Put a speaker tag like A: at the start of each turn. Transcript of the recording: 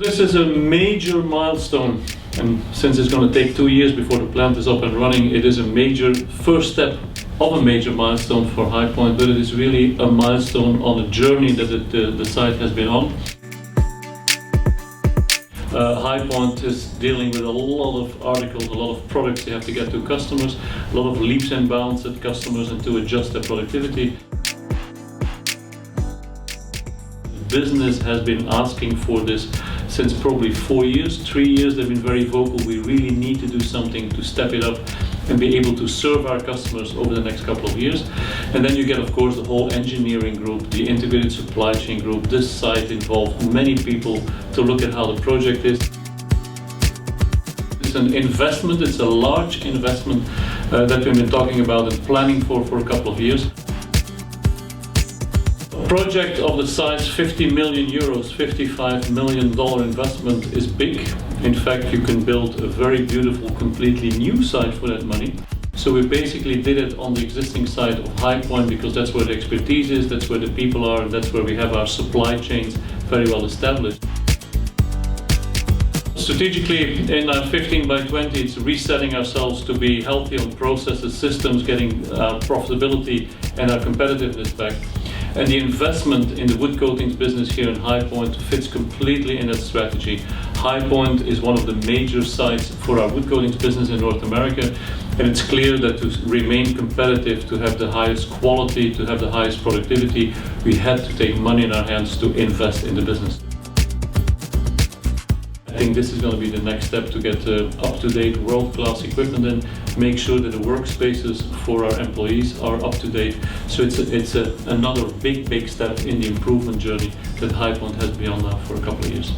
A: This is a major milestone, and since it's going to take 2 years before the plant is up and running, it is a major first step of a major milestone for High Point, but it is really a milestone on a journey that the site has been on. High Point is dealing with a lot of articles, a lot of products they have to get to customers, a lot of leaps and bounds at customers and to adjust their productivity. The business has been asking for this since probably 4 years, 3 years. They've been very vocal. We really need to do something to step it up and be able to serve our customers over the next couple of years. And then you get, of course, the whole engineering group, the integrated supply chain group. This site involved many people to look at how the project is. It's an investment, it's a large investment that we've been talking about and planning for a couple of years. A project of the size 50 million euros, $55 million investment is big. In fact, you can build a very beautiful, completely new site for that money. So we basically did it on the existing site of High Point because that's where the expertise is, that's where the people are, and that's where we have our supply chains very well established. Strategically, in our 15 by 20, it's resetting ourselves to be healthy on processes, systems, getting our profitability and our competitiveness back. And the investment in the wood coatings business here in High Point fits completely in that strategy. High Point is one of the major sites for our wood coatings business in North America, and it's clear that to remain competitive, to have the highest quality, to have the highest productivity, we had to take money in our hands to invest in the business. I think this is going to be the next step to get up-to-date world-class equipment and make sure that the workspaces for our employees are up-to-date. So it's another big step in the improvement journey that High Point has been on now for a couple of years.